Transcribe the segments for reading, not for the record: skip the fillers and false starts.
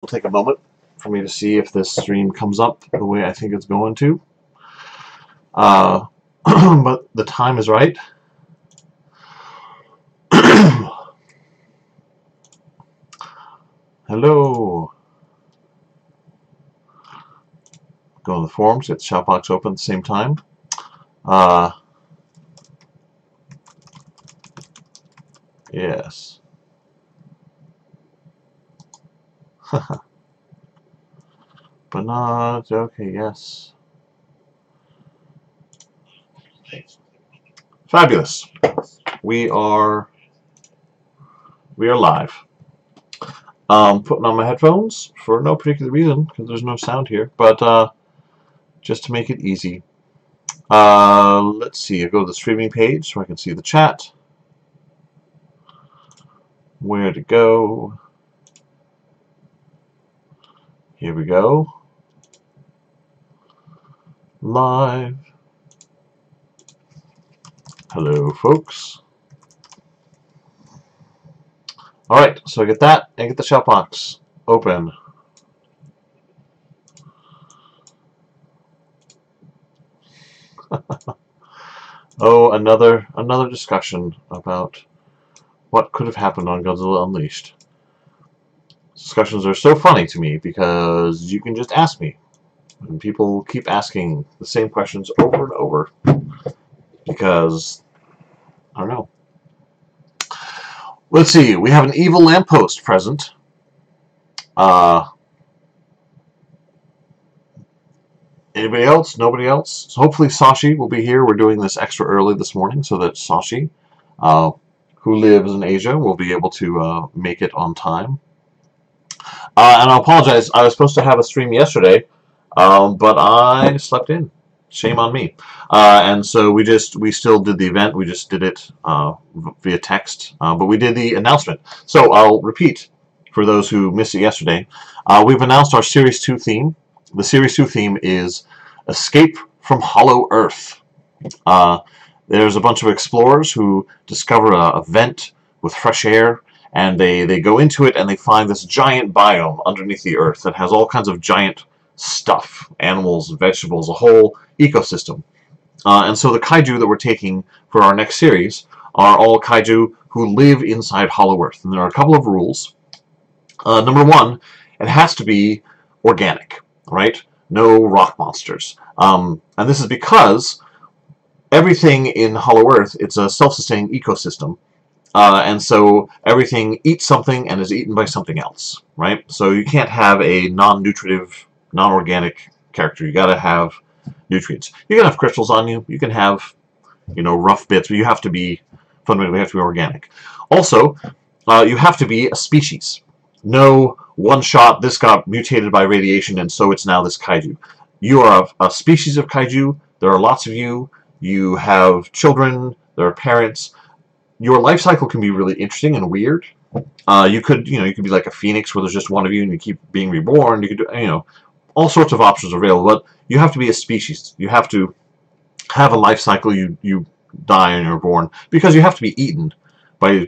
It'll take a moment for me to see if this stream comes up the way I think it's going to. But the time is right. Hello. Go to the forums, get the chat box open at the same time. Yes. But not okay. Yes. Fabulous. We are live. Putting on my headphones for no particular reason because there's no sound here, but just to make it easy. Let's see. I'll go to the streaming page so I can see the chat. Where to go? Here we go. Live. Hello, folks. Alright, so I get that and get the chat box open. Oh, another discussion about what could have happened on Godzilla Unleashed. Discussions are so funny to me because you can just ask me. And people keep asking the same questions over and over because, I don't know. Let's see, we have an evil lamppost present. Anybody else? Nobody else? So hopefully Sashi will be here. We're doing this extra early this morning so that Sashi, who lives in Asia, will be able to make it on time. And I apologize. I was supposed to have a stream yesterday, but I slept in. Shame on me. And so we still did the event. We just did it via text, but we did the announcement. So I'll repeat for those who missed it yesterday. We've announced our Series 2 theme. The Series 2 theme is Escape from Hollow Earth. There's a bunch of explorers who discover a vent with fresh air, and they go into it and they find this giant biome underneath the earth that has all kinds of giant stuff, animals, vegetables, a whole ecosystem. And so the kaiju that we're taking for our next series are all kaiju who live inside Hollow Earth. And there are a couple of rules. Number one, it has to be organic, right? No rock monsters. And this is because everything in Hollow Earth, it's a self-sustaining ecosystem. And so everything eats something and is eaten by something else, right? So you can't have a non-nutritive, non-organic character. You gotta have nutrients. You can have crystals on you. You can have, rough bits, but you have to be, fundamentally, organic. Also, you have to be a species. No one shot, this got mutated by radiation, and so it's now this kaiju. You are a species of kaiju. There are lots of you. You have children. There are parents. Your life cycle can be really interesting and weird. You could be like a phoenix where there's just one of you and you keep being reborn. You could do, all sorts of options are available, but you have to be a species. You have to have a life cycle. You die and you're born because you have to be eaten by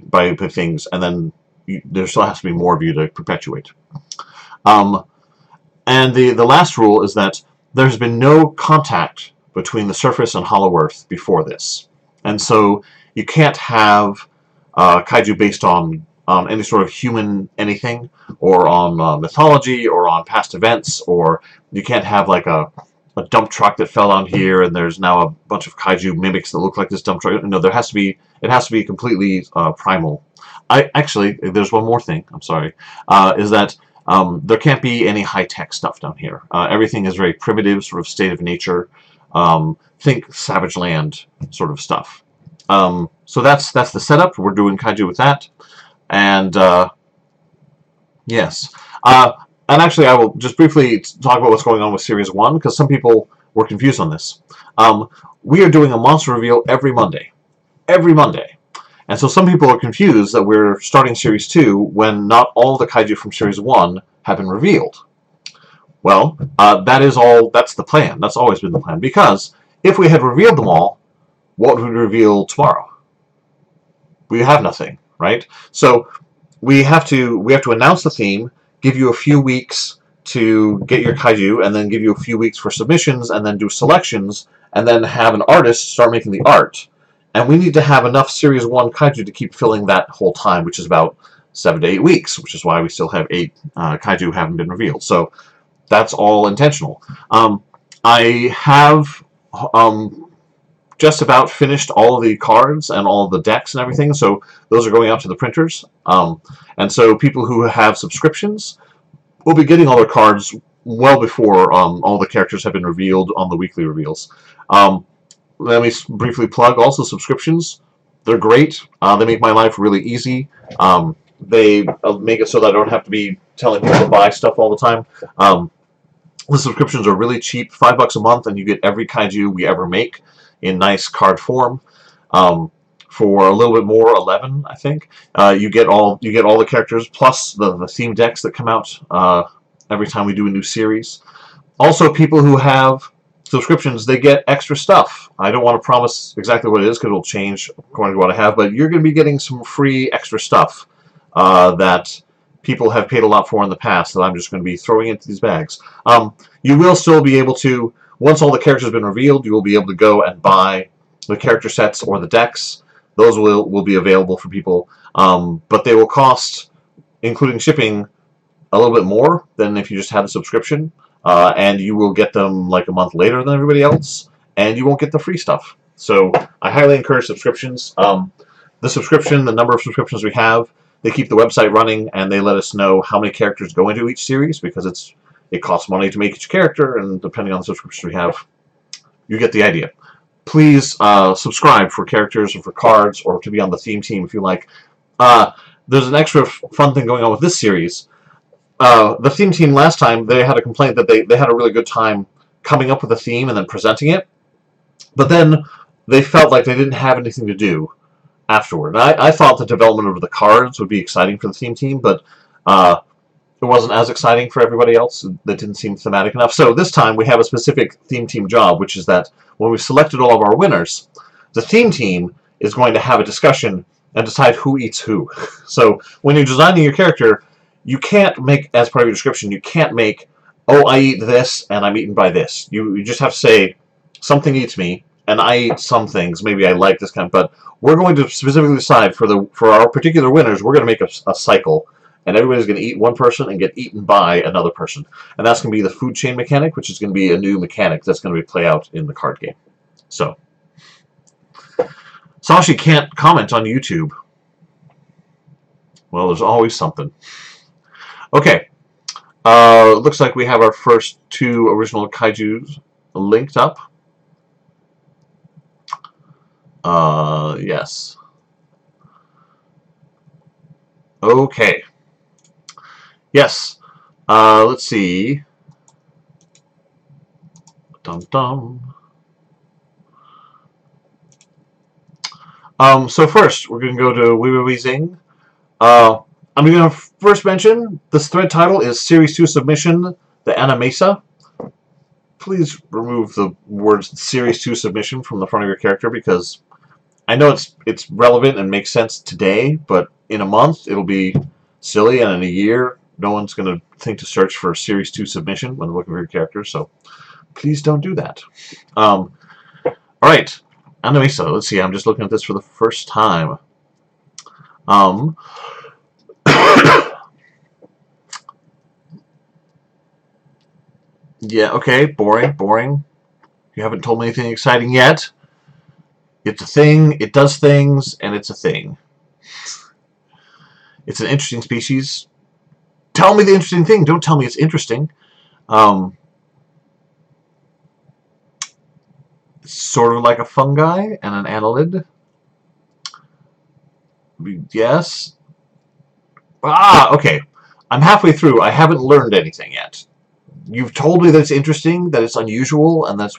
things, and then there still has to be more of you to perpetuate. And the last rule is that there's been no contact between the surface and Hollow Earth before this, and so you can't have kaiju based on any sort of human anything, or on mythology, or on past events, or you can't have like a dump truck that fell down here and there's now a bunch of kaiju mimics that look like this dump truck. No, it has to be completely primal. Actually, there's one more thing, I'm sorry, is that there can't be any high-tech stuff down here. Everything is very primitive, sort of state of nature. Think Savage Land sort of stuff. So that's the setup. We're doing kaiju with that. And yes. And actually, I will just briefly talk about what's going on with Series 1, because some people were confused on this. We are doing a monster reveal every Monday. Every Monday. And so some people are confused that we're starting Series 2 when not all the kaiju from Series 1 have been revealed. Well, that's the plan. That's always been the plan. Because if we had revealed them all, what would we reveal tomorrow? We have nothing, right? So we have to announce the theme, give you a few weeks to get your kaiju, and then give you a few weeks for submissions, and then do selections, and then have an artist start making the art. And we need to have enough Series 1 kaiju to keep filling that whole time, which is about 7 to 8 weeks, which is why we still have 8 kaiju who haven't been revealed. So that's all intentional. I have just about finished all of the cards and all of the decks and everything, so those are going out to the printers. And so people who have subscriptions will be getting all their cards well before all the characters have been revealed on the weekly reveals. Let me briefly plug also subscriptions. They're great. They make my life really easy. They make it so that I don't have to be telling people to buy stuff all the time. The subscriptions are really cheap, $5 a month, and you get every kaiju we ever make in nice card form. For a little bit more, 11, I think, you get all the characters plus the theme decks that come out every time we do a new series. Also, people who have subscriptions, they get extra stuff. I don't want to promise exactly what it is because it'll change according to what I have, but you're going to be getting some free extra stuff that people have paid a lot for in the past that I'm just going to be throwing into these bags. You will still be able to, once all the characters have been revealed, you will be able to go and buy the character sets or the decks. Those will be available for people, but they will cost, including shipping, a little bit more than if you just had a subscription, and you will get them like a month later than everybody else, and you won't get the free stuff. So I highly encourage subscriptions. The number of subscriptions we have, they keep the website running, and they let us know how many characters go into each series, because it costs money to make each character, and depending on the subscription we have, you get the idea. Please subscribe for characters or for cards or to be on the theme team if you like. There's an extra fun thing going on with this series. The theme team last time, they had a complaint that they had a really good time coming up with a theme and then presenting it, but then they felt like they didn't have anything to do afterward. And I thought the development of the cards would be exciting for the theme team, but it wasn't as exciting for everybody else. That didn't seem thematic enough. So this time we have a specific theme team job, which is that when we've selected all of our winners, the theme team is going to have a discussion and decide who eats who. So when you're designing your character, you can't make, as part of your description, you can't make, oh, I eat this and I'm eaten by this. You just have to say, something eats me, and I eat some things. Maybe I like this kind, but we're going to specifically decide for our particular winners, we're going to make a cycle, and everybody's going to eat one person and get eaten by another person. And that's going to be the food chain mechanic, which is going to be a new mechanic that's going to be play out in the card game. So, Sashi can't comment on YouTube. Well, there's always something. Okay. Looks like we have our first 2 original kaijus linked up. Yes. Okay. Yes. Let's see. Dum-dum. So first, we're going to go to Weezing. I'm going to first mention this thread title is Series 2 Submission, the Animesa. Please remove the words Series 2 Submission from the front of your character, because I know it's relevant and makes sense today, but in a month it'll be silly, and in a year no one's going to think to search for Series 2 Submission when looking for your character, so please don't do that. Alright, Animesa. Let's see, I'm just looking at this for the first time. Yeah, okay, boring. You haven't told me anything exciting yet. It's a thing, it does things, and it's a thing. It's an interesting species. Tell me the interesting thing, don't tell me it's interesting. It's sort of like a fungi and an annelid. Yes. Okay. I'm halfway through. I haven't learned anything yet. You've told me that it's interesting, that it's unusual, and that's...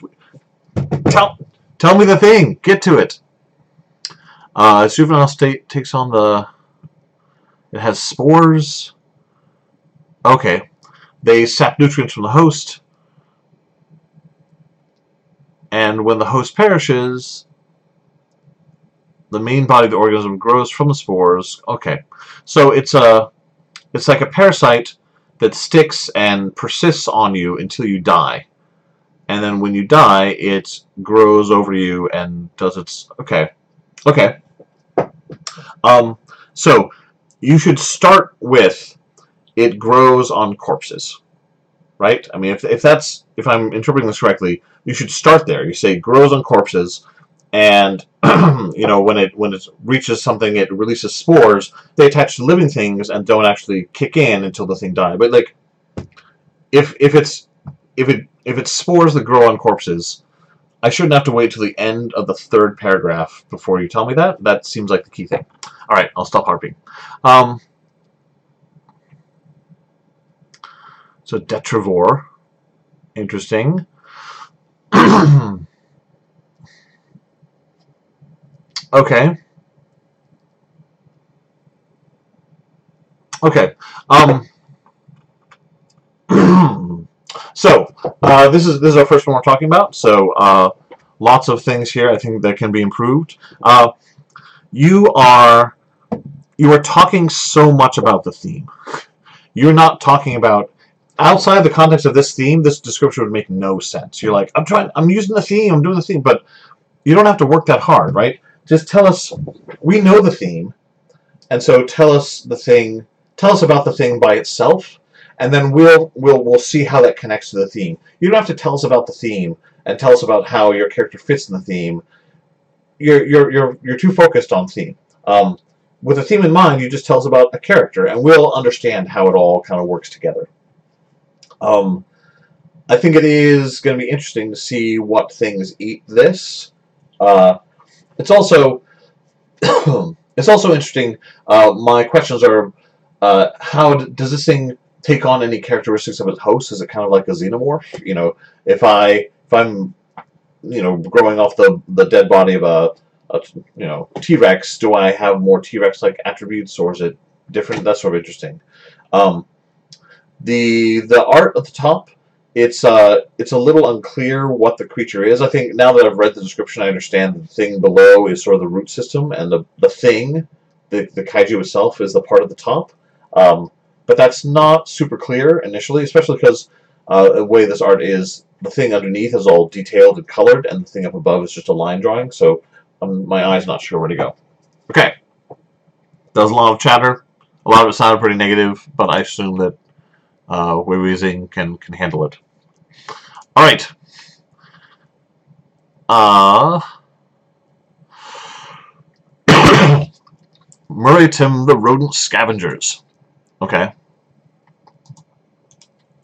Tell me the thing! Get to it! Juvenile state takes on the... It has spores. Okay. They sap nutrients from the host. And when the host perishes, the main-bodied organism grows from the spores. Okay. So it's like a parasite that sticks and persists on you until you die. And then when you die, it grows over you and does its... Okay. Okay. So, you should start with it grows on corpses. Right? I mean, if I'm interpreting this correctly, you should start there. You say grows on corpses, and you know, when it reaches something, it releases spores. They attach to living things and don't actually kick in until the thing dies. But like, if it's spores that grow on corpses, I shouldn't have to wait till the end of the third paragraph before you tell me that. That seems like the key thing. All right, I'll stop harping. So Detrivore, interesting. Okay. Okay. So this is our first one we're talking about. So lots of things here I think that can be improved. You are talking so much about the theme. You're not talking about outside the context of this theme. This description would make no sense. You're like, I'm using the theme. I'm doing the theme, but you don't have to work that hard, right? Just tell us. We know the theme, and so tell us the thing. Tell us about the thing by itself, and then we'll see how that connects to the theme. You don't have to tell us about the theme and tell us about how your character fits in the theme. You're too focused on theme. With a theme in mind, you just tell us about a character, and we'll understand how it all kind of works together. I think it is going to be interesting to see what things eat this. It's also it's also interesting. My questions are: how does this thing take on any characteristics of its host? Is it kind of like a xenomorph? You know, if I'm growing off the dead body of a T-Rex, do I have more T-Rex like attributes, or is it different? That's sort of interesting. The art at the top, it's a little unclear what the creature is. I think now that I've read the description, I understand that the thing below is sort of the root system, and the thing, the kaiju itself, is the part at the top. But that's not super clear initially, especially because the way this art is, the thing underneath is all detailed and colored, and the thing up above is just a line drawing, so my eye's not sure where to go. Okay. There's a lot of chatter. A lot of it sounded pretty negative, but I assume that Weizing can handle it. All right. Murray Tim, the Rodent Scavengers. Okay.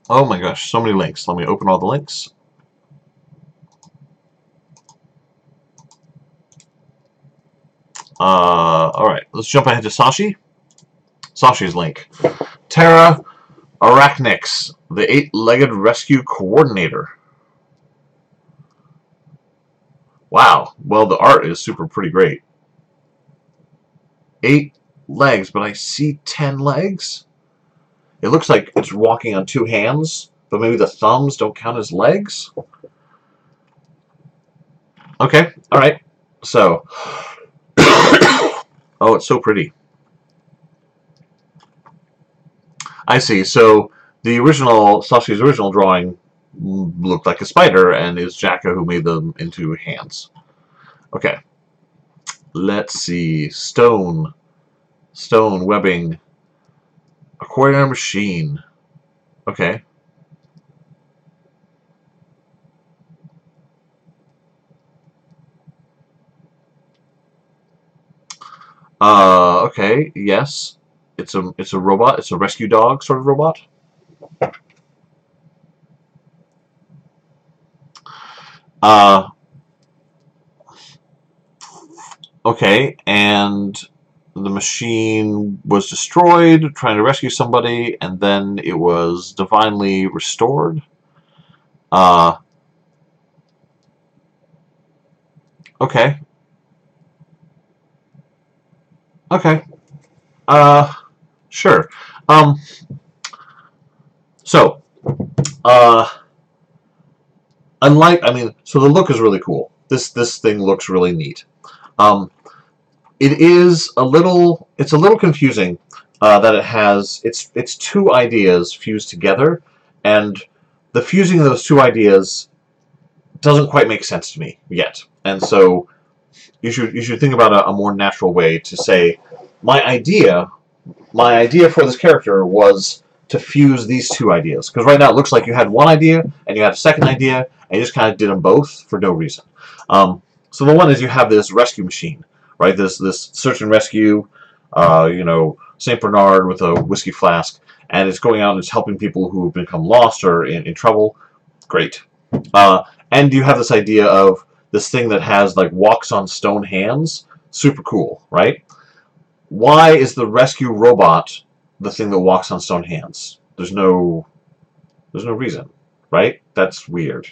Oh my gosh, so many links. Let me open all the links. Alright, let's jump ahead to Sashi. Sashi's link. Terra Arachnix, the 8-legged rescue coordinator. Wow, well the art is pretty great. 8 legs, but I see 10 legs? It looks like it's walking on 2 hands, but maybe the thumbs don't count as legs? Okay, alright. So, oh, it's so pretty. I see. So the original, Sashi's original drawing looked like a spider, and it's Jacka who made them into hands. Okay. Let's see. Stone webbing. Aquarium machine. Okay. Okay, yes. It's a robot. It's a rescue dog sort of robot. Okay, and the machine was destroyed trying to rescue somebody, and then it was divinely restored. Okay. Okay. Sure. So, so the look is really cool. This thing looks really neat. It's a little confusing. that it has it's two ideas fused together, and the fusing of those two ideas doesn't quite make sense to me yet. And so you should think about a more natural way to say my idea for this character was to fuse these two ideas, because right now it looks like you had one idea and you had a second idea and you just kind of did them both for no reason. So the one is you have this rescue machine, right? This search and rescue, Saint Bernard with a whiskey flask, and it's going out and it's helping people who have become lost or in trouble. Great. And you have this idea of this thing that has like walks on stone hands. Super cool, right? Why is the rescue robot the thing that walks on stone hands? There's no reason, right? That's weird.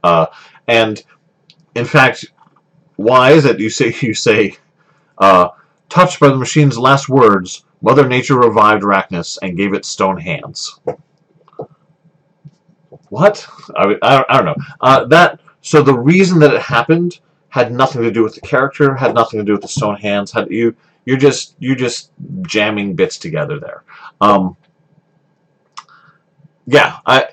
And in fact, why is it you say touched by the machine's last words, Mother Nature revived Arachnus and gave it stone hands? What? I don't know. So the reason that it happened had nothing to do with the character, had nothing to do with the stone hands. You're just jamming bits together there. Yeah. I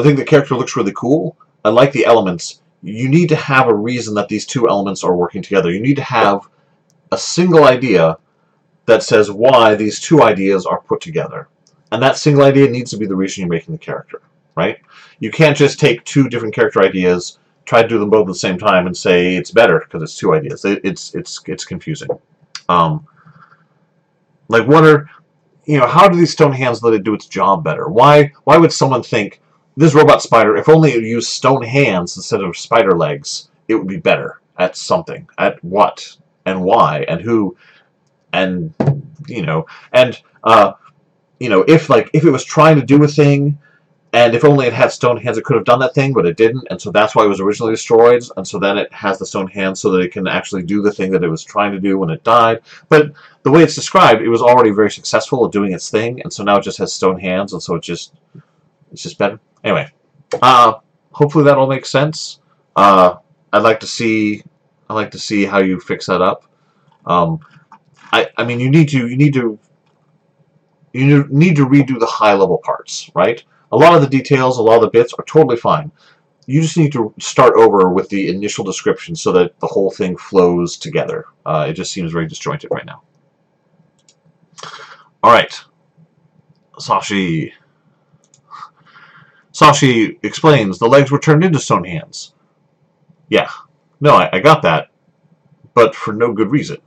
think the character looks really cool. I like the elements. You need to have a reason that these two elements are working together. You need to have a single idea that says why these two ideas are put together. And that single idea needs to be the reason you're making the character, right? You can't just take two different character ideas, try to do them both at the same time, and say it's better because it's two ideas. It's confusing. Like, how do these stone hands let it do its job better? Why would someone think this robot spider, if only it used stone hands instead of spider legs, it would be better at something? At what and why and who? And if it was trying to do a thing, and if only it had stone hands, it could have done that thing, but it didn't, and so that's why it was originally destroyed, and so then it has the stone hands so that it can actually do the thing that it was trying to do when it died. But the way it's described, it was already very successful at doing its thing, and so now it just has stone hands, and so it's just better. Anyway, hopefully that all makes sense. I'd like to see how you fix that up. I mean, you need to redo the high level parts, right? A lot of the details, a lot of the bits are totally fine. You just need to start over with the initial description so that the whole thing flows together. It just seems very disjointed right now. Alright. Sashi explains the legs were turned into stone hands. Yeah. No, I got that. But for no good reason.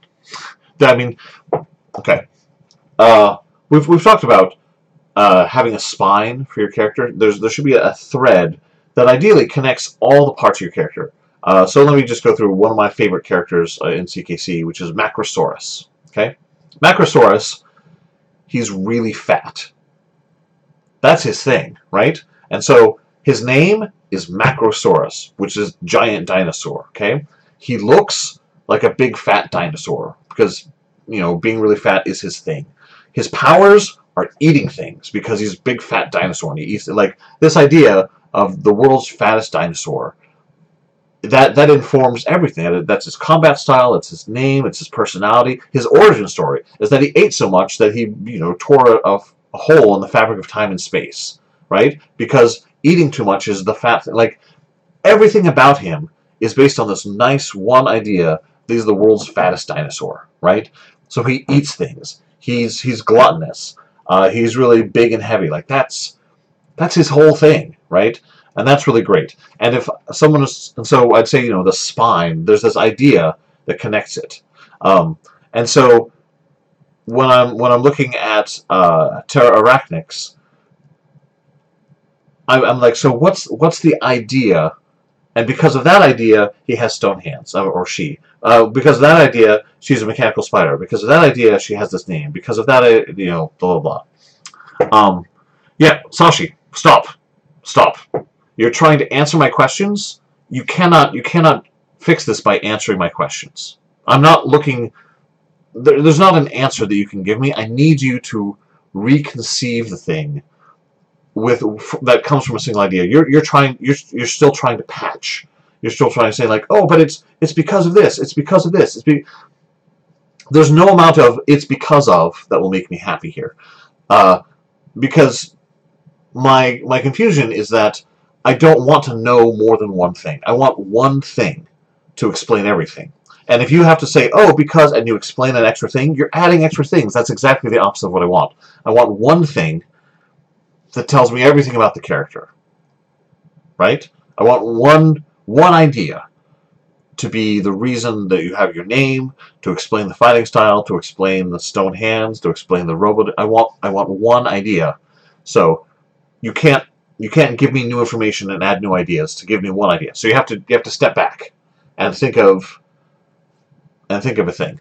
I mean, okay. We've talked about having a spine for your character. There should be a thread that ideally connects all the parts of your character. So let me just go through one of my favorite characters in CKC, which is Macrosaurus. Okay, Macrosaurus, he's really fat. That's his thing, right? And so his name is Macrosaurus, which is giant dinosaur. Okay, he looks like a big fat dinosaur because being really fat is his thing. His powers are eating things because he's a big fat dinosaur and he eats it. Like this idea of the world's fattest dinosaur, that informs everything. That's his combat style, it's his name, it's his personality. His origin story is that he ate so much that he tore a hole in the fabric of time and space, right? Because eating too much is the fat thing. Like everything about him is based on this nice one idea: he's the world's fattest dinosaur, right? So he eats things. He's gluttonous. He's really big and heavy. Like that's his whole thing, right? And that's really great. And if someone is, and so I'd say the spine. There's this idea that connects it. And so when I'm looking at Terra Arachnix, I'm like, so what's the idea? And because of that idea, he has stone hands, or she. Because of that idea, she's a mechanical spider. Because of that idea, she has this name. Because of that, blah, blah, blah. Yeah, Sashi, stop. You're trying to answer my questions. You cannot fix this by answering my questions. I'm not looking... There's not an answer that you can give me. I need you to reconceive the thing that comes from a single idea. You're still trying to patch. You're still trying to say like, oh, but it's because of this. It's because of this. there's no amount of "it's because of" that will make me happy here, because my confusion is that I don't want to know more than one thing. I want one thing to explain everything. And if you have to say, "oh, because," and you explain an extra thing, you're adding extra things. That's exactly the opposite of what I want. I want one thing that tells me everything about the character, right? I want one idea to be the reason that you have your name, to explain the fighting style, to explain the stone hands, to explain the robot. I want one idea. So you can't give me new information and add new ideas to give me one idea. So you have to step back and think of a thing.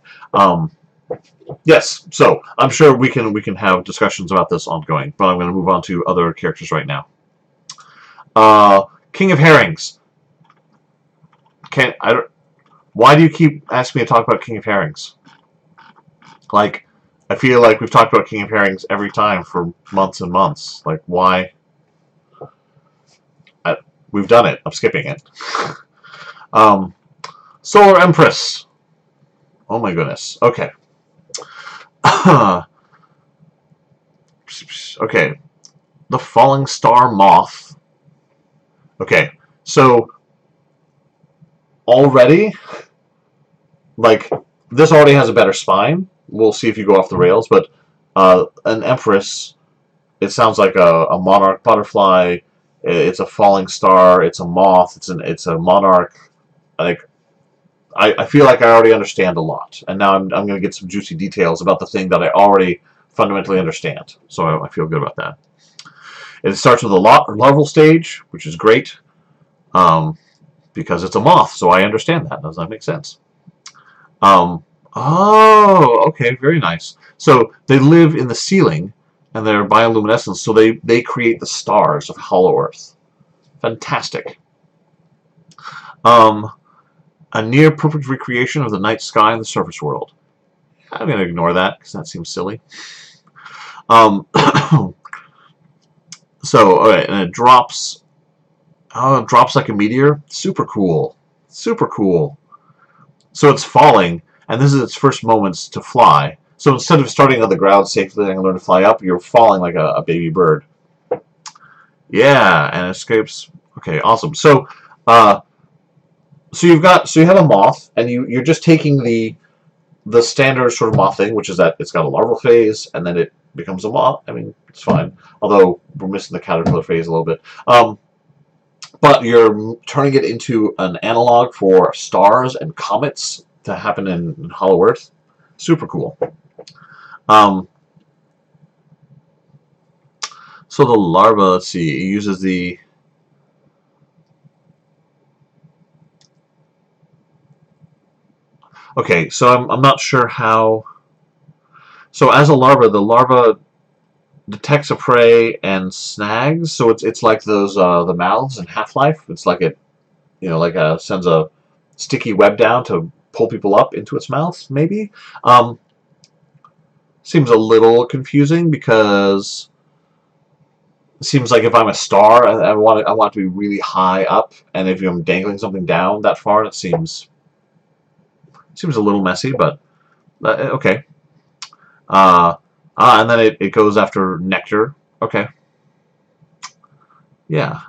Yes, so I'm sure we can have discussions about this ongoing, but I'm going to move on to other characters right now. King of Herrings. Why do you keep asking me to talk about King of Herrings? Like, I feel like we've talked about King of Herrings every time for months and months. Like, why? We've done it. I'm skipping it. Solar Empress. Oh my goodness. Okay. Okay. The Falling Star Moth. Okay. So, already, like, this already has a better spine. We'll see if you go off the rails, but an Empress, it sounds like a monarch butterfly. It's a falling star. It's a moth. It's a monarch. Like, I feel like I already understand a lot, and now I'm going to get some juicy details about the thing that I already fundamentally understand. So I feel good about that. It starts with a larval stage, which is great, because it's a moth, so I understand that. Does that make sense? Oh, okay, very nice. So they live in the ceiling, and they're bioluminescent, so they create the stars of Hollow Earth. Fantastic. A near perfect recreation of the night sky and the surface world. I'm going to ignore that because that seems silly. So, alright, and it drops. Oh, it drops like a meteor. Super cool. Super cool. So it's falling, and this is its first moments to fly. So instead of starting on the ground safely and learn to fly up, you're falling like a baby bird. Yeah, and escapes. Okay, awesome. So, so you have a moth, and you're just taking the standard sort of moth thing, which is that it's got a larval phase, and then it becomes a moth. I mean, it's fine. Although we're missing the caterpillar phase a little bit. But you're turning it into an analog for stars and comets to happen in Hollow Earth. Super cool. So the larva, let's see, it uses the... Okay, so I'm not sure how... So as a larva, the larva detects a prey and snags. So it's like those the mouths in Half-Life. It's like it, sends a sticky web down to pull people up into its mouth. Maybe. Seems a little confusing because it seems like if I'm a star, I want to be really high up, and if I'm dangling something down that far, it seems a little messy. But okay. And then it goes after nectar. Okay. Yeah.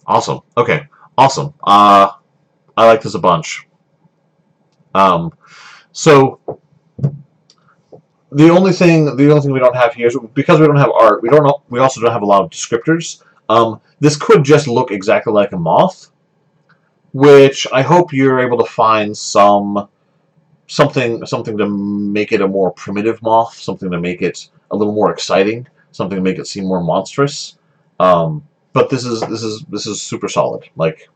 Awesome. Okay. Awesome. I like this a bunch. So the only thing we don't have here is because we don't have art. We also don't have a lot of descriptors. This could just look exactly like a moth, which I hope you're able to find something to make it a more primitive moth, something to make it a little more exciting, something to make it seem more monstrous. But this is super solid. Like,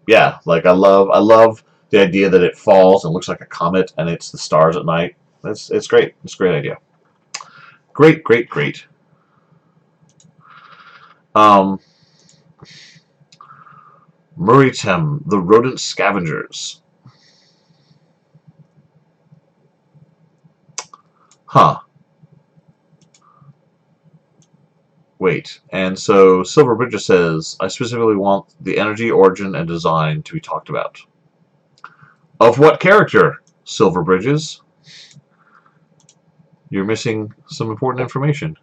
yeah, like I love the idea that it falls and looks like a comet and it's the stars at night. It's great. It's a great idea. Great, great, great. Muritem, the rodent scavengers. Huh. Wait, and so Silver Bridges says, I specifically want the energy, origin, and design to be talked about. Of what character? Silver Bridges. You're missing some important information.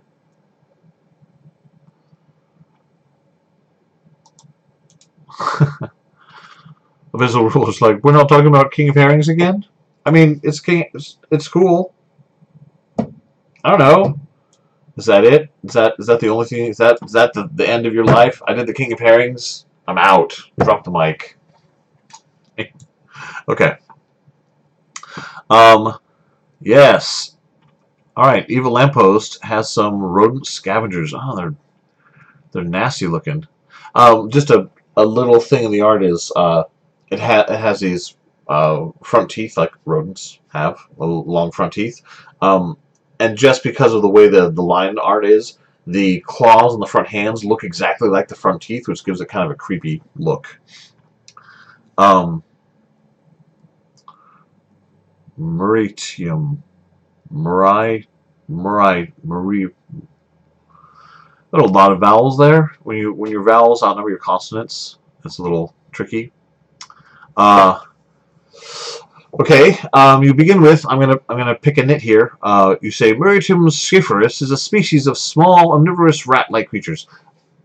Abyssal Ruler's like, we're not talking about King of Herrings again? I mean, it's cool. I don't know. Is that it? Is that the only thing? Is that the end of your life? I did the King of Herrings. I'm out. Drop the mic. Okay. Yes. All right. Evil Lamppost has some rodent scavengers. Oh, they're nasty looking. Just a little thing in the art is it has these front teeth like rodents have, long front teeth. And just because of the way the line art is, the claws on the front hands look exactly like the front teeth, which gives it kind of a creepy look. Meritium. Marie. There are a lot of vowels there. When your vowels outnumber your consonants, it's a little tricky. Okay, you begin with, I'm gonna pick a nit here. You say Meritium sciferus is a species of small omnivorous rat-like creatures.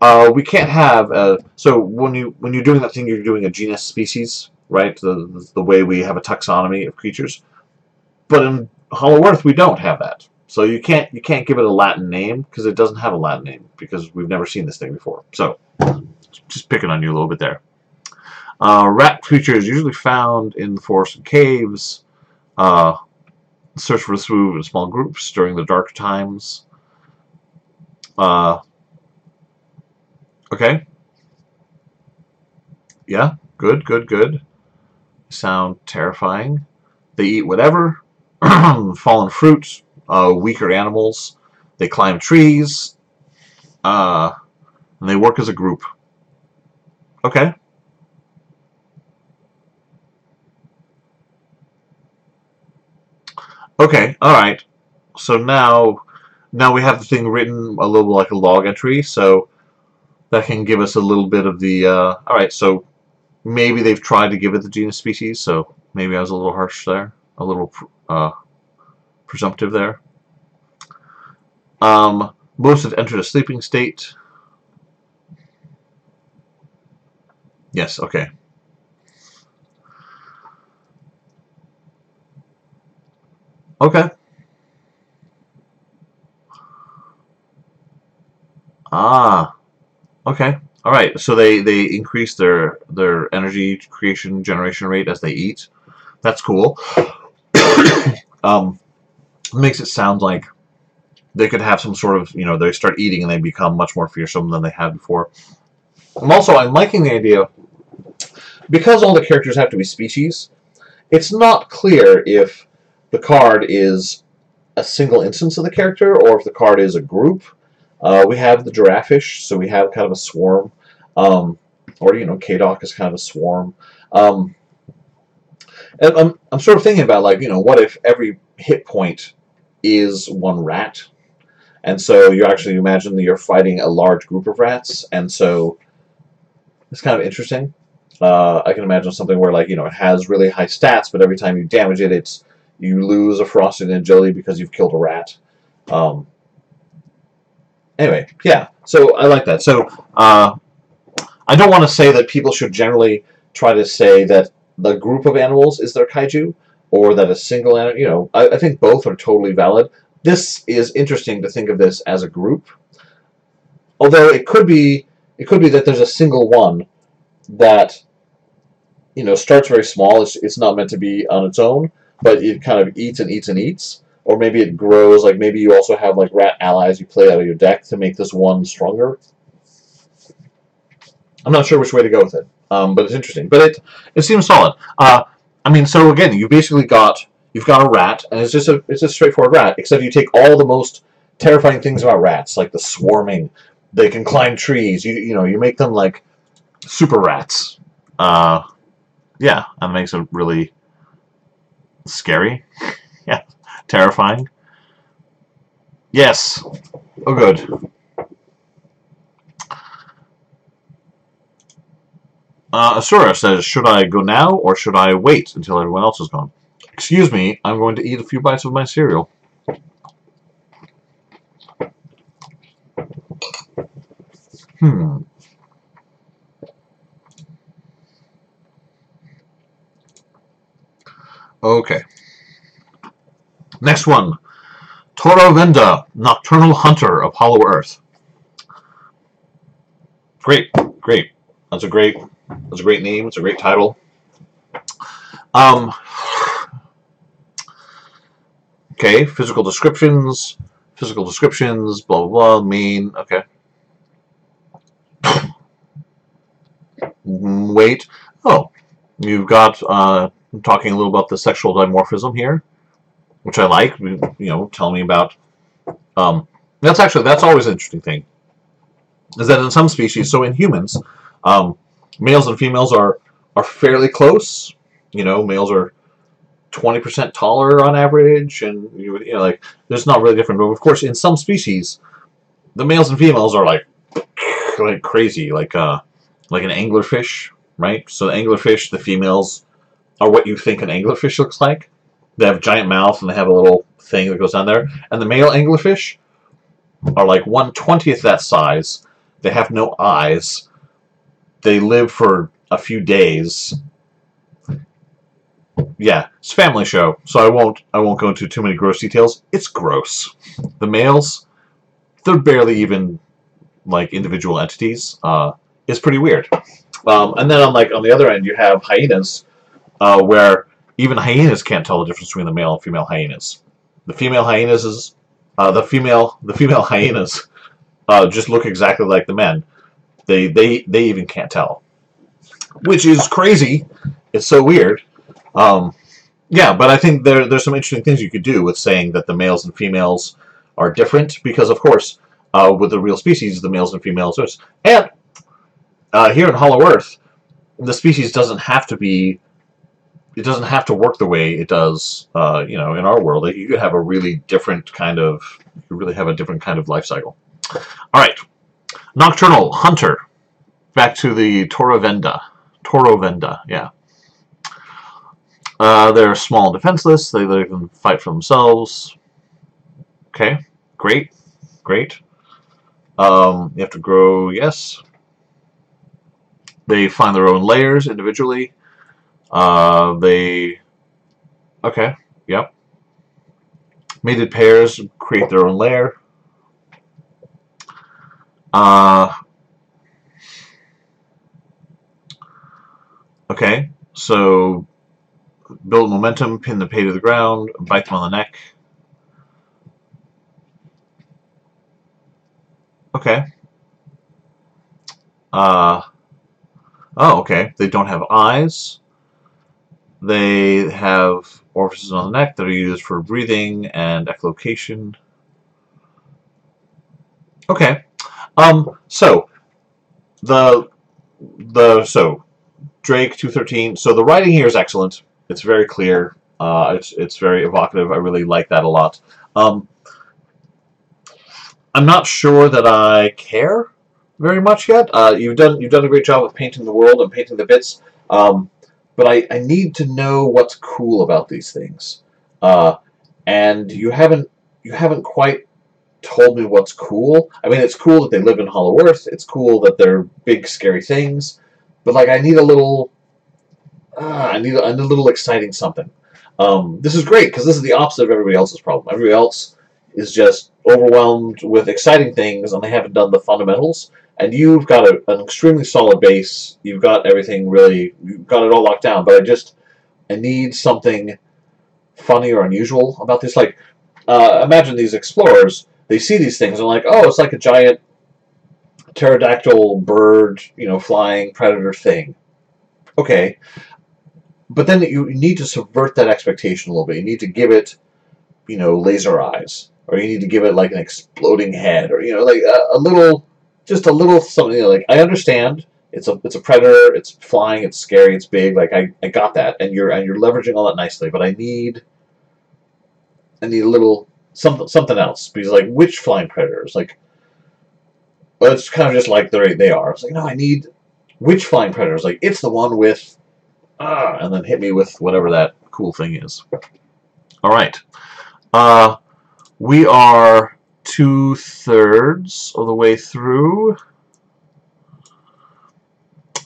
We can't have so when you're doing that thing, you're doing a genus species, right? The way we have a taxonomy of creatures. But in Hollow Earth, we don't have that. So you can't give it a Latin name because it doesn't have a Latin name because we've never seen this thing before. So just picking on you a little bit there. Rat creatures usually found in the forests and caves. Search for this move in small groups during the dark times. Okay. Yeah, good. Sound terrifying. They eat whatever. Fallen fruit, weaker animals. They climb trees. And they work as a group. Okay. Okay, alright. So now we have the thing written a little like a log entry, so that can give us a little bit of the, alright, so maybe they've tried to give it the genus species, so maybe I was a little harsh there, a little presumptive there. Most have entered a sleeping state. Yes, okay. Okay. Ah, okay. All right. So they increase their energy creation generation rate as they eat. That's cool. Makes it sound like they could have some sort of, they start eating and they become much more fearsome than they had before. I'm liking the idea, because all the characters have to be species, it's not clear if the card is a single instance of the character or if the card is a group. We have the Giraffeish, so we have kind of a swarm. Or, Kadok is kind of a swarm. And I'm sort of thinking about, like, what if every hit point is one rat? And so you actually imagine that you're fighting a large group of rats, and so it's kind of interesting. I can imagine something where, like, it has really high stats, but every time you damage it, you lose a Frosted and Jelly because you've killed a rat. Anyway, yeah, so I like that. So I don't want to say that people should generally try to say that the group of animals is their kaiju, or that a single animal, I think both are totally valid. This is interesting to think of this as a group. Although it could be that there's a single one that, starts very small. It's not meant to be on its own, but it kind of eats and eats and eats. Or maybe it grows, like maybe you also have like rat allies you play out of your deck to make this one stronger. I'm not sure which way to go with it, but it's interesting. But it seems solid. So again, you've got a rat, and it's a straightforward rat, except you take all the most terrifying things about rats, like the swarming. They can climb trees. You make them like super rats. Yeah, that makes it really scary. Yeah, terrifying. Yes. Oh, good. Asura says, should I go now or should I wait until everyone else is gone? Excuse me, I'm going to eat a few bites of my cereal. Okay. Next one. Torovenda, Nocturnal Hunter of Hollow Earth. Great, great. That's a great name. It's a great title. Okay, physical descriptions, blah blah blah. Main. Okay. Wait. Oh, you've got talking a little about the sexual dimorphism here, which I like. Tell me about. That's always an interesting thing. Is that in some species, so in humans, males and females are fairly close. Males are 20% taller on average, and like there's not really different. But of course, in some species, the males and females are like crazy, like an anglerfish, right? So the anglerfish, the females are what you think an anglerfish looks like. They have giant mouths and they have a little thing that goes down there. And the male anglerfish are like 1/20th that size. They have no eyes. They live for a few days. Yeah, it's a family show, so I won't go into too many gross details. It's gross. The males, they're barely even like individual entities. It's pretty weird. And then on the other end, you have hyenas, where even hyenas can't tell the difference between the male and female hyenas. The female hyenas hyenas just look exactly like the men. They even can't tell, which is crazy. It's so weird. Yeah, but I think there's some interesting things you could do with saying that the males and females are different, because of course, with the real species, the males and females are. And here in Hollow Earth, the species doesn't have to be. It doesn't have to work the way it does, in our world. You could have a really different kind of. You could really have a different kind of life cycle. All right, Nocturnal Hunter. Back to the Torovenda. Yeah. They're small and defenseless. They can fight for themselves. Okay, great. You have to grow, yes. They find their own layers individually. Okay, yep. Mated pairs create their own lair. Okay, so build momentum, pin the prey to the ground, bite them on the neck. Okay. Oh, okay. They don't have eyes. They have orifices on the neck that are used for breathing and echolocation. Okay. So Drake 213. So the writing here is excellent. It's very clear. It's very evocative. I really like that a lot. I'm not sure that I care very much yet. You've done a great job of painting the world and painting the bits. But I need to know what's cool about these things. And you haven't quite told me what's cool. I mean, it's cool that they live in Hollow Earth. It's cool that they're big, scary things. But like, I need a little. I need a little exciting something. This is great because this is the opposite of everybody else's problem. Everybody else is just overwhelmed with exciting things, and they haven't done the fundamentals. And you've got an extremely solid base. You've got everything really. You've got it all locked down. But I need something funny or unusual about this. Like, imagine these explorers. They see these things and like, oh, it's like a giant pterodactyl bird, flying predator thing. Okay. But then you need to subvert that expectation a little bit. You need to give it, laser eyes. Or you need to give it like an exploding head. Or, like a little something. Like, I understand it's a predator, it's flying, it's scary, it's big. Like, I got that. And you're leveraging all that nicely. But I need a little something else. Because, like, which flying predators? Like, well, it's kind of just like they are. It's like, no, I need which flying predators? Like, it's the one with, and then hit me with whatever that cool thing is. All right. We are 2/3 of the way through.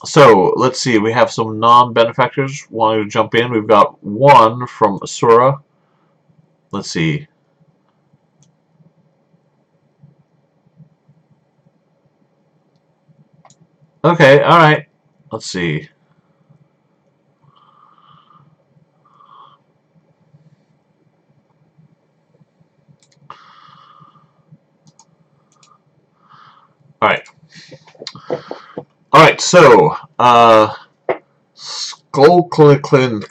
So, let's see. We have some non-benefactors wanting to jump in. We've got one from Asura. Let's see. Okay, alright. Let's see. Alright. Alright, so, Skullclin.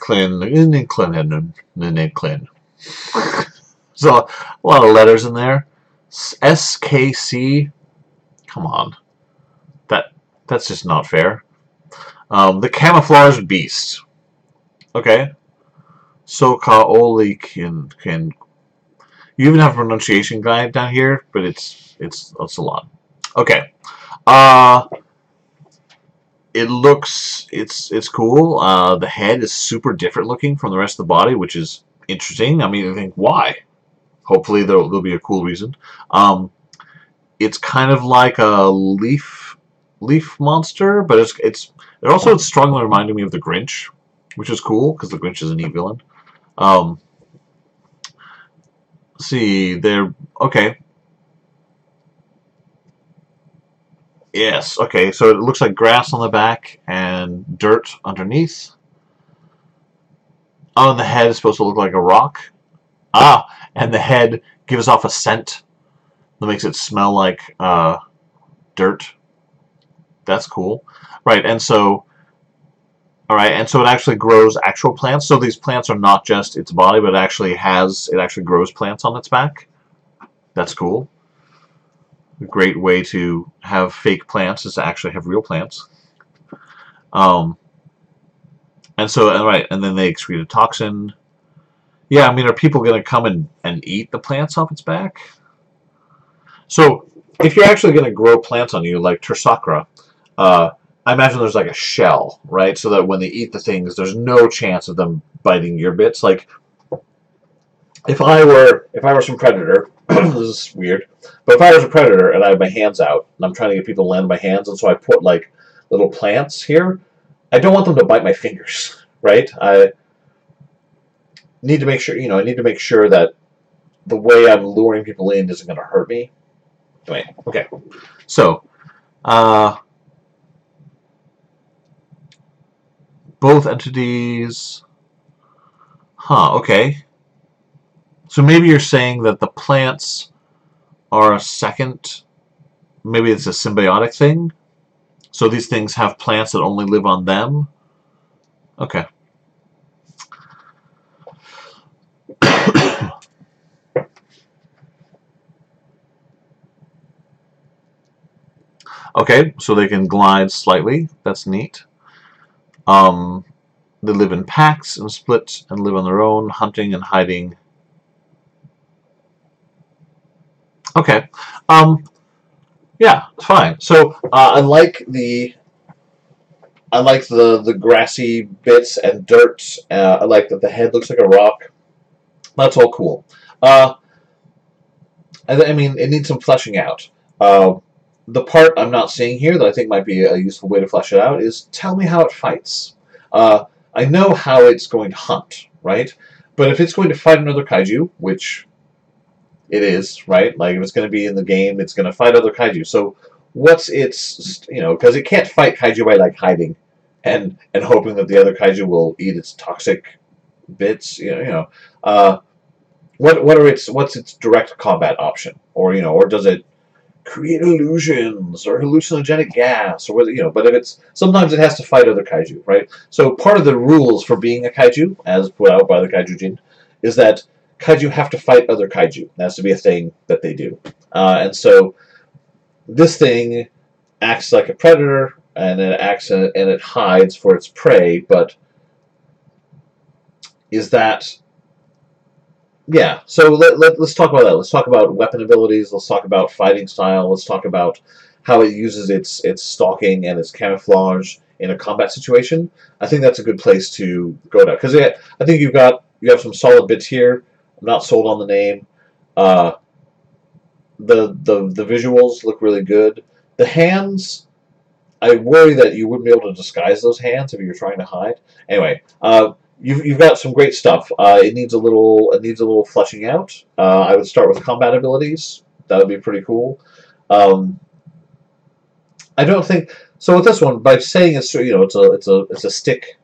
So, a lot of letters in there. SKC. Come on. That's just not fair. The Camouflaged Beast. Okay. Sokaolikin. You even have a pronunciation guide down here, but it's a lot. Okay. It looks it's cool. The head is super different looking from the rest of the body, which is interesting. I mean, I think why? Hopefully there'll be a cool reason. It's kind of like a leaf monster, but it's strongly reminding me of the Grinch, which is cool because the Grinch is a neat villain. See, they're okay. Yes, okay, so it looks like grass on the back and dirt underneath. Oh, and the head is supposed to look like a rock. Ah, and the head gives off a scent that makes it smell like dirt. That's cool. Right, and so it actually grows actual plants. So these plants are not just its body, but it actually grows plants on its back. That's cool. A great way to have fake plants is to actually have real plants. And then they excrete a toxin. Yeah, I mean, are people going to come and eat the plants off its back? So, if you're actually going to grow plants on you, like Tersakra, I imagine there's like a shell, right? So that when they eat the things, there's no chance of them biting your bits. Like, if I were some predator, this is weird, but if I was a predator and I have my hands out and I'm trying to get people to land on my hands, and so I put like little plants here, I don't want them to bite my fingers, right? I need to make sure, that the way I'm luring people in isn't going to hurt me. Anyway, okay. So, both entities. Huh, okay. So maybe you're saying that the plants are a second, maybe it's a symbiotic thing? So these things have plants that only live on them? Okay. Okay, so they can glide slightly. That's neat. They live in packs and split and live on their own, hunting and hiding. Okay. Yeah, fine. So I like the grassy bits and dirt. I like that the head looks like a rock. That's all cool. I mean, it needs some fleshing out. The part I'm not seeing here that I think might be a useful way to flesh it out is tell me how it fights. I know how it's going to hunt, right? But if it's going to fight another kaiju, which it is, right? Like, if it's going to be in the game, it's going to fight other kaiju. So what's its, because it can't fight kaiju by, like, hiding and hoping that the other kaiju will eat its toxic bits, what's its direct combat option? Or does it create illusions or hallucinogenic gas or but if it's sometimes it has to fight other kaiju, right? So part of the rules for being a kaiju, as put out by the Kaijujin, is that kaiju have to fight other kaiju. That has to be a thing that they do. And so this thing acts like a predator, and it hides for its prey, but is that... Yeah, so let's talk about that. Let's talk about weapon abilities. Let's talk about fighting style. Let's talk about how it uses its stalking and its camouflage in a combat situation, I think that's a good place to go to, because I think you have some solid bits here. I'm not sold on the name. Uh, the visuals look really good. The hands, I worry that you wouldn't be able to disguise those hands if you're trying to hide. Anyway, you've got some great stuff. It needs a little fleshing out. I would start with combat abilities. That would be pretty cool. Um, I don't think so with this one. By saying it's a stick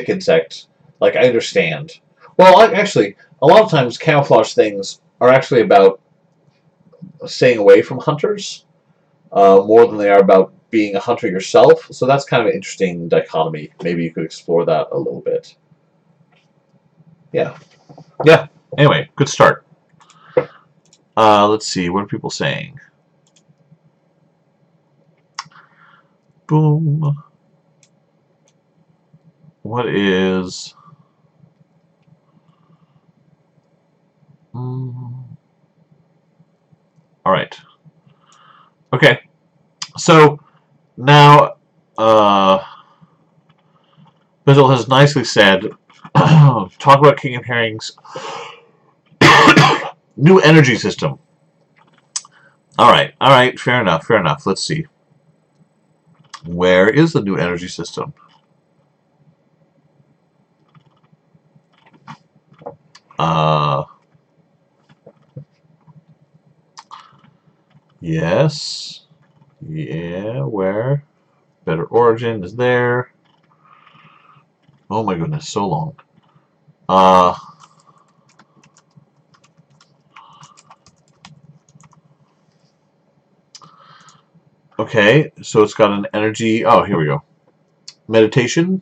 insect. Like, I understand. Well, actually, a lot of times camouflage things are actually about staying away from hunters, more than they are about being a hunter yourself. So that's kind of an interesting dichotomy. Maybe you could explore that a little bit. Yeah. Yeah. Anyway, good start. Let's see. What are people saying? Boom. What is... all right. Okay. So now, Bizzle has nicely said, talk about King of Herring's new energy system. All right, fair enough. Let's see. Where is the new energy system? Yes. Yeah, where? Better Origin is there. Oh my goodness, so long. Okay, so it's got an energy. Oh, here we go. Meditation.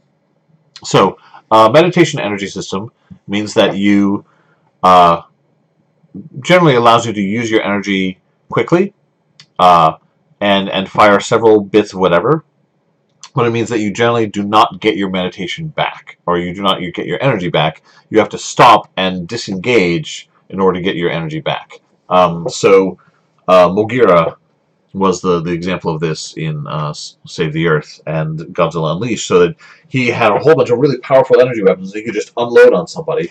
So, meditation energy system means that you generally allows you to use your energy quickly, and fire several bits of whatever. But it means that you generally do not get your meditation back, or you do not get your energy back. You have to stop and disengage in order to get your energy back. Mogira was the example of this in Save the Earth and Godzilla Unleashed, so that he had a whole bunch of really powerful energy weapons that he could just unload on somebody,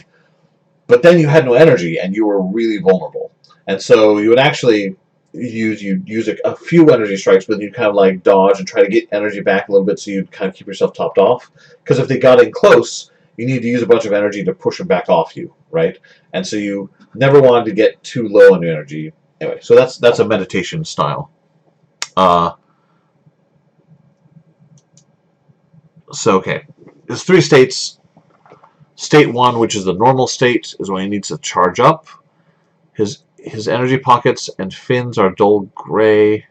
but then you had no energy and you were really vulnerable. And so you would actually use a few energy strikes, but you'd kind of like dodge and try to get energy back a little bit so you'd kind of keep yourself topped off. Because if they got in close, you need to use a bunch of energy to push them back off you, right? And so you never wanted to get too low on your energy. Anyway, so that's a meditation style. Okay, there's 3 states. State 1, which is the normal state, is when he needs to charge up. His energy pockets and fins are dull gray.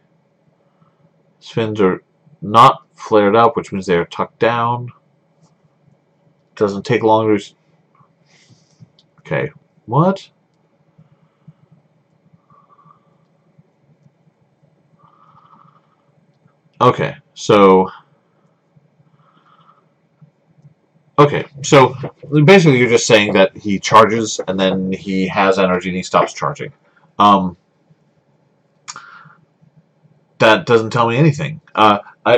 His fins are not flared up, which means they are tucked down. Doesn't take long to... Okay, what? Okay, so... Okay, so basically you're just saying that he charges and then he has energy and he stops charging. That doesn't tell me anything.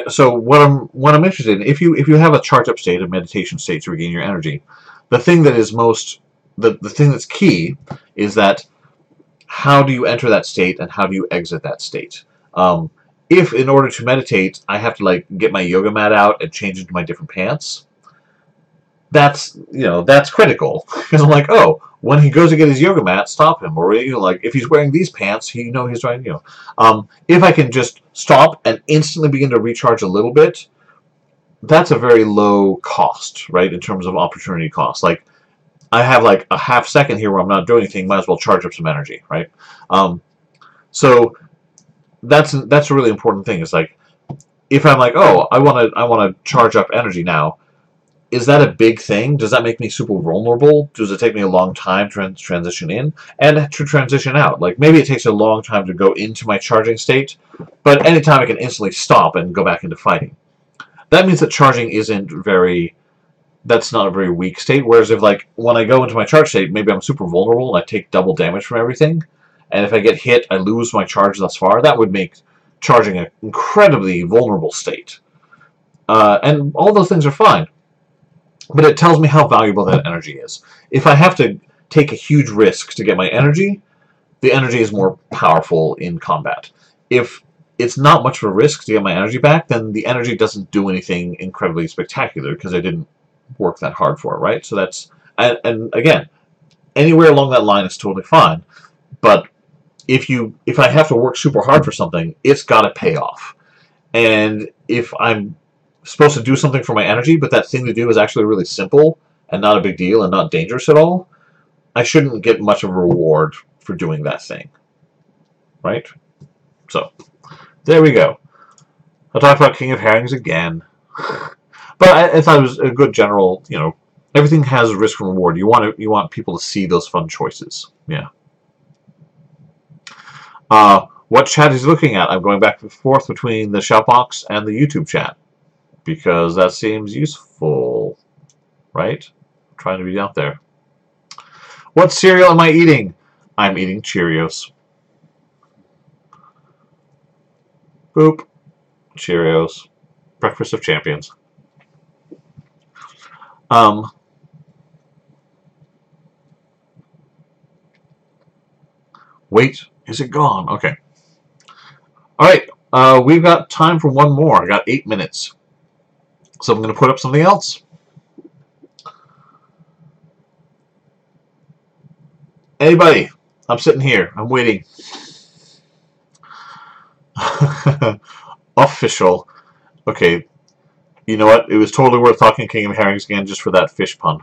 So what I'm interested in, if you have a charge up state, a meditation state to regain your energy, the thing that is the thing that's key is that how do you enter that state and how do you exit that state? If in order to meditate I have to like get my yoga mat out and change into my different pants, that's critical, because I'm like, oh, when he goes to get his yoga mat, stop him, or like if he's wearing these pants, he's trying, if I can just stop and instantly begin to recharge a little bit, that's a very low cost, right, in terms of opportunity cost. Like, I have like a half second here where I'm not doing anything, might as well charge up some energy, right? So that's a really important thing. It's like, if I'm like, oh, I want to charge up energy now, is that a big thing? Does that make me super vulnerable? Does it take me a long time to transition in and to transition out? Like, maybe it takes a long time to go into my charging state, but anytime I can instantly stop and go back into fighting. That means that charging that's not a very weak state, whereas if, like, when I go into my charge state, maybe I'm super vulnerable and I take double damage from everything, and if I get hit, I lose my charge thus far, that would make charging an incredibly vulnerable state. And all those things are fine. But it tells me how valuable that energy is. If I have to take a huge risk to get my energy, the energy is more powerful in combat. If it's not much of a risk to get my energy back, then the energy doesn't do anything incredibly spectacular because I didn't work that hard for it, right? So that's, and again, anywhere along that line is totally fine. But if I have to work super hard for something, it's got to pay off. And if I'm supposed to do something for my energy, but that thing to do is actually really simple and not a big deal and not dangerous at all, I shouldn't get much of a reward for doing that thing. Right? So, there we go. I'll talk about King of Herrings again. But I thought it was a good general, everything has risk and reward. You want people to see those fun choices. Yeah. What chat is he looking at? I'm going back and forth between the Shoutbox and the YouTube chat because that seems useful, right? I'm trying to be out there. What cereal am I eating? I'm eating Cheerios. Boop. Cheerios. Breakfast of champions. Wait, is it gone? Okay. All right. We've got time for one more. I got 8 minutes. So I'm going to put up something else. Anybody? I'm sitting here. I'm waiting. Official. Okay. You know what? It was totally worth talking King of Herrings again just for that fish pun.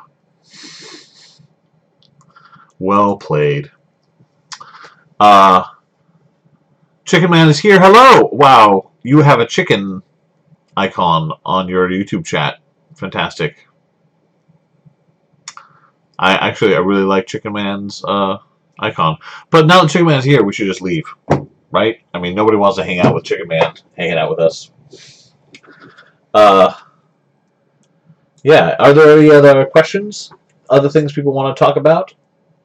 Well played. Chicken Man is here. Hello! Wow. You have a chicken icon on your YouTube chat. Fantastic. I really like Chicken Man's icon. But now that Chicken Man's here, we should just leave. Right? I mean, nobody wants to hang out with Chicken Man hanging out with us. Yeah. Are there any other questions? Other things people want to talk about?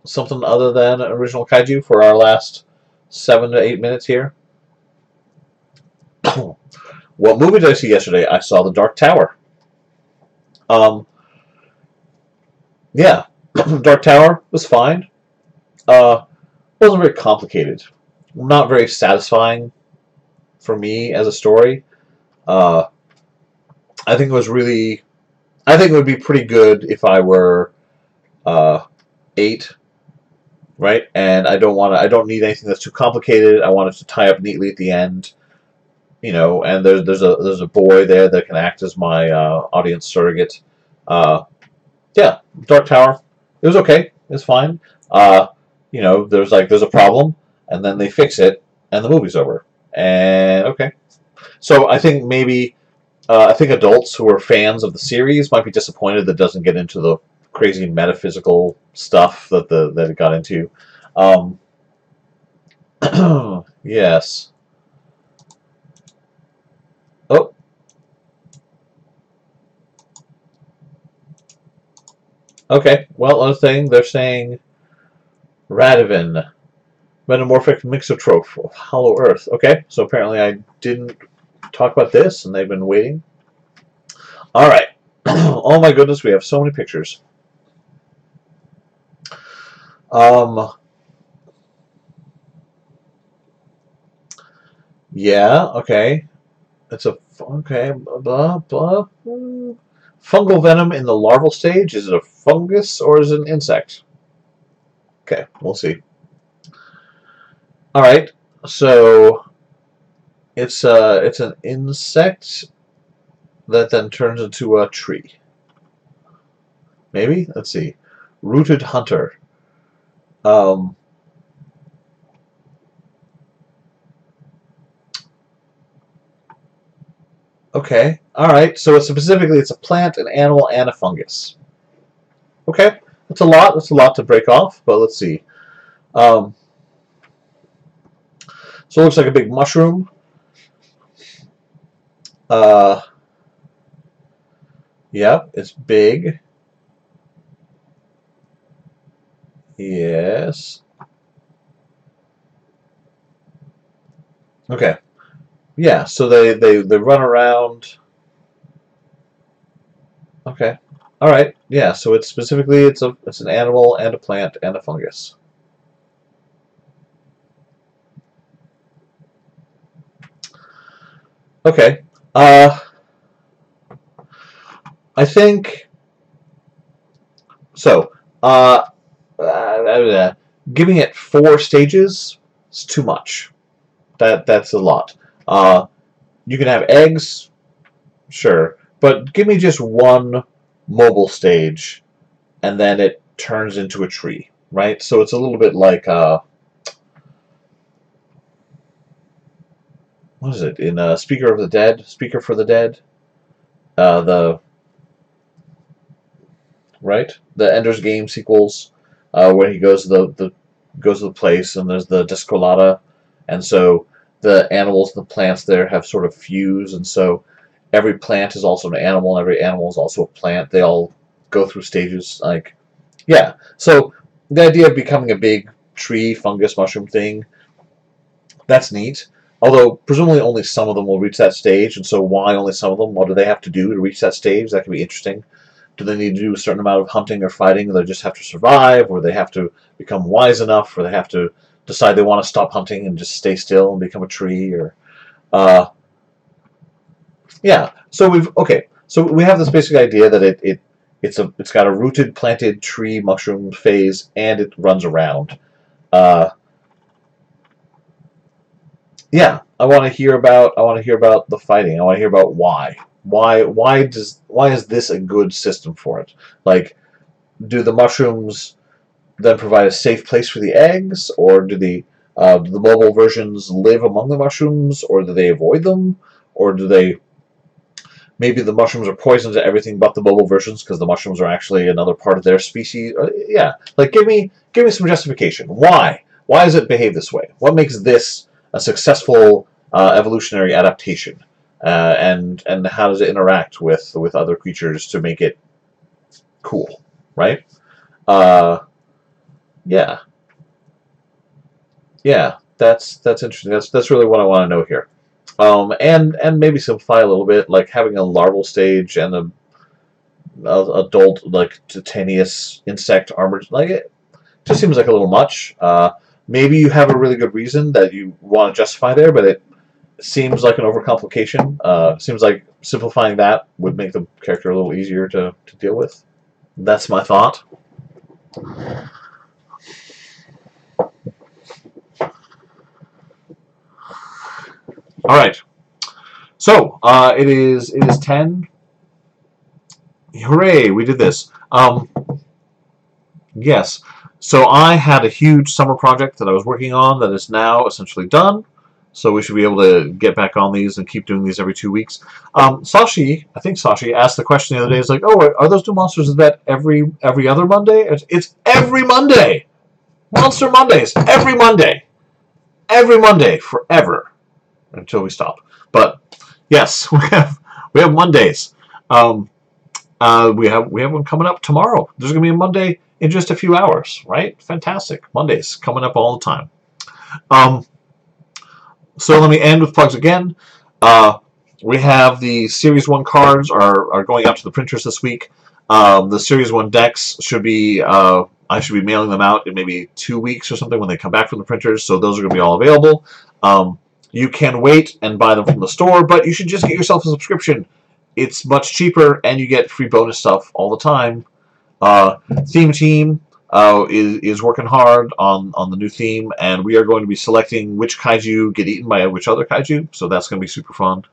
Something other than original kaiju for our last 7 to 8 minutes here? What movie did I see yesterday? I saw The Dark Tower. Yeah. Dark Tower was fine. Wasn't very complicated. Not very satisfying for me as a story. I think it was really... I think it would be pretty good if I were 8, right? And I don't need anything that's too complicated. I want it to tie up neatly at the end, And there's a boy there that can act as my audience surrogate. Yeah, Dark Tower. It was okay. It's fine. There's a problem, and then they fix it, and the movie's over. And okay. So I think maybe I think adults who are fans of the series might be disappointed that it doesn't get into the crazy metaphysical stuff that it got into. Yes. Oh. Okay. Well, other thing, they're saying Radavan, metamorphic mixotroph of Hollow Earth. Okay, so apparently I didn't talk about this, and they've been waiting. All right. Oh my goodness, we have so many pictures. Yeah. Okay. It's a okay. Blah blah. Fungal venom in the larval stage. Is it a fungus or is it an insect? Okay, we'll see. All right. So it's an insect that then turns into a tree. Maybe? Let's see. Rooted hunter. Okay. All right. So specifically, it's a plant, an animal, and a fungus. Okay. That's a lot. That's a lot to break off. But let's see. So it looks like a big mushroom. Yep. It's big. Yes. Okay. Yeah, so they run around. Okay. All right. Yeah, so it's specifically it's an animal and a plant and a fungus. Okay. I think so. Uh, Giving it 4 stages is too much. That's a lot. Uh, you can have eggs, sure, but give me just one mobile stage, and then it turns into a tree, right? So it's a little bit like what is it in Speaker of the Dead? Speaker for the Dead. The right the Ender's Game sequels, where he goes to the place and there's the Descolata, and so the animals and the plants there have sort of fused, and so every plant is also an animal, and every animal is also a plant. They all go through stages, like yeah. So the idea of becoming a big tree, fungus, mushroom thing, that's neat. Although presumably only some of them will reach that stage, and so why only some of them? What do they have to do to reach that stage? That can be interesting. Do they need to do a certain amount of hunting or fighting, or they just have to survive, or they have to become wise enough, or they have to decide they want to stop hunting and just stay still and become a tree, or uh, yeah. So we have this basic idea that it's got a rooted, planted tree mushroom phase, and it runs around. Uh, yeah, I want to hear about the fighting. I want to hear about why. Why is this a good system for it? Like, do the mushrooms then provide a safe place for the eggs, or do the mobile versions live among the mushrooms, or do they avoid them, or do they maybe the mushrooms are poison to everything but the mobile versions because the mushrooms are actually another part of their species? Yeah, like give me some justification. Why does it behave this way? What makes this a successful evolutionary adaptation? And how does it interact with other creatures to make it cool, right? Uh, yeah, yeah, that's interesting. That's really what I want to know here. And maybe simplify a little bit, like having a larval stage and a adult like titanius insect armored. Like it just seems like a little much. Maybe you have a really good reason that you want to justify there, but it seems like an overcomplication. Seems like simplifying that would make the character a little easier to deal with. That's my thought. All right. So it is 10. Hooray! We did this. Yes. So I had a huge summer project that I was working on that is now essentially done. So we should be able to get back on these and keep doing these every 2 weeks. Sashi, I think Sashi asked the question the other day. It's like, oh, are those new monsters? Is that every other Monday? It's every Monday. Monster Mondays every Monday forever until we stop. But yes, we have Mondays. Um, we have one coming up tomorrow. There's going to be a Monday in just a few hours, right? Fantastic. Mondays coming up all the time. Um, so let me end with plugs again. Uh, we have the Series 1 cards are going out to the printers this week. The Series 1 decks should be, I should be mailing them out in maybe 2 weeks or something when they come back from the printers, so those are going to be all available. You can wait and buy them from the store, but you should just get yourself a subscription. It's much cheaper, and you get free bonus stuff all the time. Theme Team is working hard on the new theme, and we are going to be selecting which kaiju get eaten by which other kaiju, so that's going to be super fun.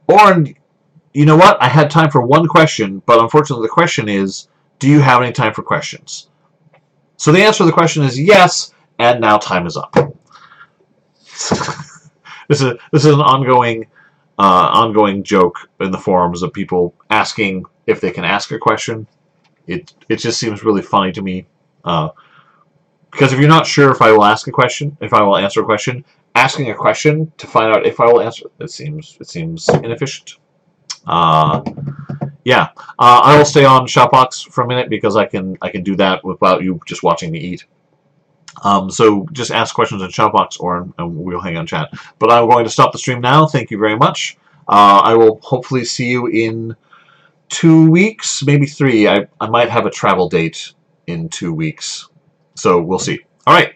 Or, you know what? I had time for one question, but unfortunately the question is, do you have any time for questions? So the answer to the question is yes, and now time is up. This is an ongoing joke in the forums of people asking if they can ask a question. It just seems really funny to me, because if you're not sure if I will ask a question, if I will answer a question, asking a question to find out if I will answer it seems inefficient. Yeah, I will stay on Shopbox for a minute because I can do that without you just watching me eat. So just ask questions in chat box, or and we'll hang on chat. But I'm going to stop the stream now. Thank you very much. I will hopefully see you in 2 weeks, maybe 3. I might have a travel date in 2 weeks, so we'll see. All right.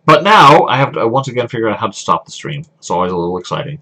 But now I have to once again figure out how to stop the stream. It's always a little exciting.